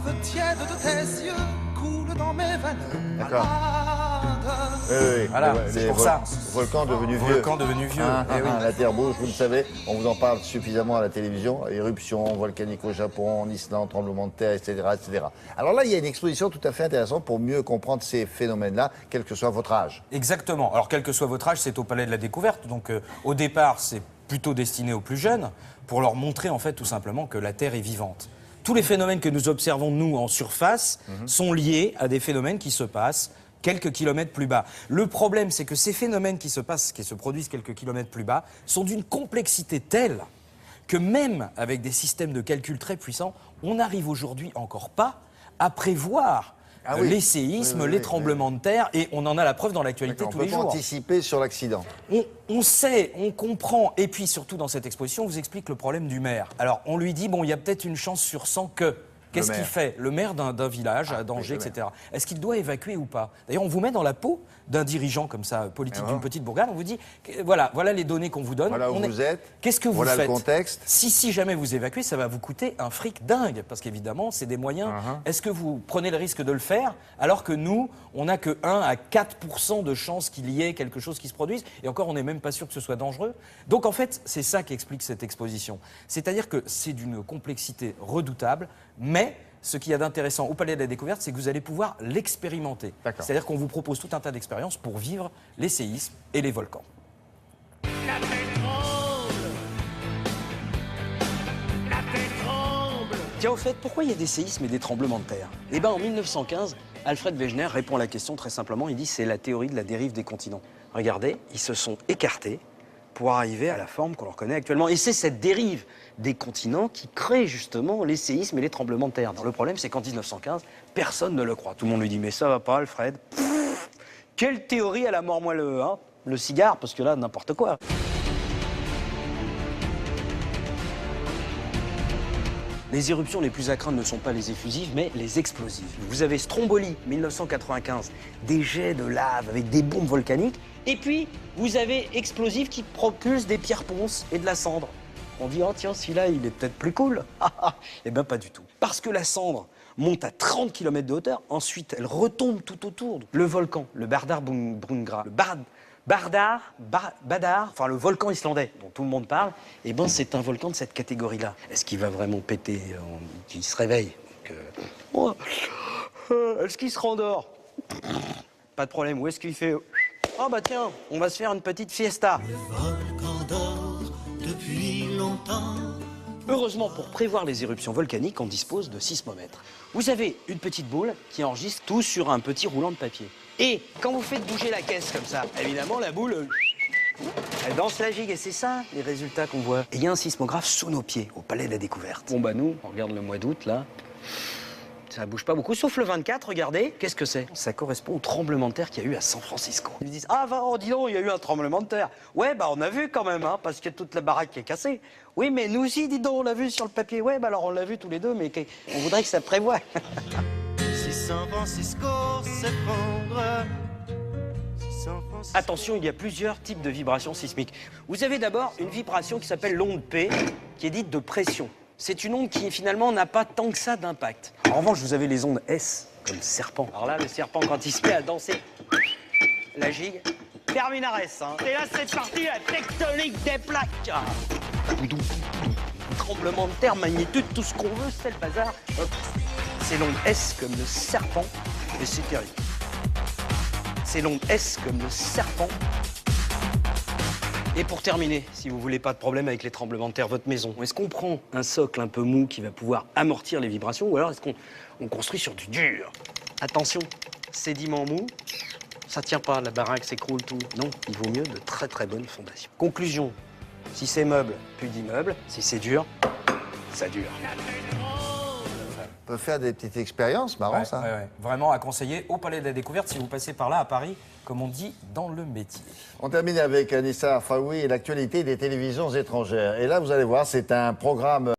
lave tiède de tes yeux coule dans mes veines. D'accord. Malade. Voilà, c'est pour ça. Volcan devenu vieux. Volcan devenu vieux. Eh oui. La Terre bouge, vous le savez, on vous en parle suffisamment à la télévision. Éruptions volcaniques au Japon, en Islande, tremblements de terre, etc., etc. Alors là, il y a une exposition tout à fait intéressante pour mieux comprendre ces phénomènes-là, quel que soit votre âge. Exactement. Alors, quel que soit votre âge, c'est au Palais de la Découverte. Donc, au départ, c'est plutôt destiné aux plus jeunes, pour leur montrer, en fait, tout simplement que la Terre est vivante. Tous les phénomènes que nous observons, nous, en surface, sont liés à des phénomènes qui se passent quelques kilomètres plus bas. Le problème, c'est que ces phénomènes qui se produisent quelques kilomètres plus bas, sont d'une complexité telle que même avec des systèmes de calcul très puissants, on n'arrive aujourd'hui encore pas à prévoir les séismes, les tremblements de terre, et on en a la preuve dans l'actualité tous les jours. On peut anticiper sur l'accident. On sait, on comprend, et puis surtout dans cette exposition, on vous explique le problème du maire. Alors on lui dit, bon, il y a peut-être une chance sur 100 que... Qu'est-ce qu'il fait, le maire d'un village à danger, etc. Est-ce qu'il doit évacuer ou pas? D'ailleurs, on vous met dans la peau d'un dirigeant comme ça, politique d'une petite bourgade, on vous dit, voilà les données qu'on vous donne. Voilà où vous êtes. Qu'est-ce que vous voilà faites? Le contexte. Si jamais vous évacuez, ça va vous coûter un fric dingue, parce qu'évidemment, c'est des moyens. Est-ce que vous prenez le risque de le faire, alors que nous, on n'a que 1 à 4% de chances qu'il y ait quelque chose qui se produise, et encore, on n'est même pas sûr que ce soit dangereux. Donc en fait, c'est ça qu'explique cette exposition. C'est-à-dire que c'est d'une complexité redoutable, mais ce qu'il y a d'intéressant au Palais de la Découverte, c'est que vous allez pouvoir l'expérimenter. C'est-à-dire qu'on vous propose tout un tas d'expériences pour vivre les séismes et les volcans. La terre tremble. La terre tremble. Tiens, au fait, pourquoi il y a des séismes et des tremblements de terre? Eh bien, en 1915, Alfred Wegener répond à la question très simplement. Il dit c'est la théorie de la dérive des continents. Regardez, ils se sont écartés pour arriver à la forme qu'on leur connaît actuellement. Et c'est cette dérive des continents qui crée justement les séismes et les tremblements de terre. Le problème, c'est qu'en 1915, personne ne le croit. Tout le monde lui dit, mais ça va pas, Alfred. Quelle théorie à la mort moelleux, hein? Le cigare, parce que là, n'importe quoi. Les éruptions les plus à craindre ne sont pas les effusives, mais les explosives. Vous avez Stromboli, 1995, des jets de lave avec des bombes volcaniques. Et puis, vous avez explosifs qui propulsent des pierres ponces et de la cendre. On dit, oh tiens, celui-là, il est peut-être plus cool. Eh bien, pas du tout. Parce que la cendre monte à 30 km de hauteur, ensuite, elle retombe tout autour. Le volcan, le Bardar-Brungra, le Badar, enfin le volcan islandais dont tout le monde parle, eh ben c'est un volcan de cette catégorie-là. Est-ce qu'il va vraiment péter, qu'il se réveille? Est-ce qu'il se rendort? Pas de problème. Où est-ce qu'il fait? Oh bah tiens, on va se faire une petite fiesta. Le volcan dort depuis longtemps. Heureusement, pour prévoir les éruptions volcaniques, on dispose de sismomètres. Vous avez une petite boule qui enregistre tout sur un petit roulant de papier. Et quand vous faites bouger la caisse comme ça, évidemment, la boule, elle danse la gigue. Et c'est ça, les résultats qu'on voit. Et il y a un sismographe sous nos pieds, au Palais de la Découverte. Bon, bah nous, on regarde le mois d'août, là. Ça bouge pas beaucoup, sauf le 24, regardez. Qu'est-ce que c'est? Ça correspond au tremblement de terre qu'il y a eu à San Francisco. Ils disent, ah, dis donc, il y a eu un tremblement de terre. Ouais, bah on a vu quand même, hein, parce que toute la baraque qui est cassée. Oui, mais nous aussi, dis donc, on l'a vu sur le papier. Ouais, bah alors on l'a vu tous les deux, mais on voudrait que ça prévoie. Si San Francisco s'effondre. Attention, il y a plusieurs types de vibrations sismiques. Vous avez d'abord une vibration qui s'appelle l'onde P, qui est dite de pression. C'est une onde qui, finalement, n'a pas tant que ça d'impact. En revanche, vous avez les ondes S, comme serpent. Alors là, le serpent, quand il se met à danser, la gigue, terminares, hein. Et là, c'est parti, la tectonique des plaques. Tremblement de terre, magnitude, tout ce qu'on veut, c'est le bazar. C'est l'onde S comme le serpent, et c'est terrible. C'est l'onde S comme le serpent. Et pour terminer, si vous voulez pas de problème avec les tremblements de terre, votre maison, est-ce qu'on prend un socle un peu mou qui va pouvoir amortir les vibrations, ou alors est-ce qu'on construit sur du dur? Attention, sédiment mou, ça tient pas, la baraque s'écroule, tout. Non, il vaut mieux de très très bonnes fondations. Conclusion, si c'est meuble, plus d'immeuble. Si c'est dur, ça dure. On peut faire des petites expériences, marrant ça. Ouais. Vraiment à conseiller au Palais de la Découverte si vous passez par là à Paris, comme on dit dans le métier. On termine avec Anissa Faoui et l'actualité des télévisions étrangères. Et là, vous allez voir, c'est un programme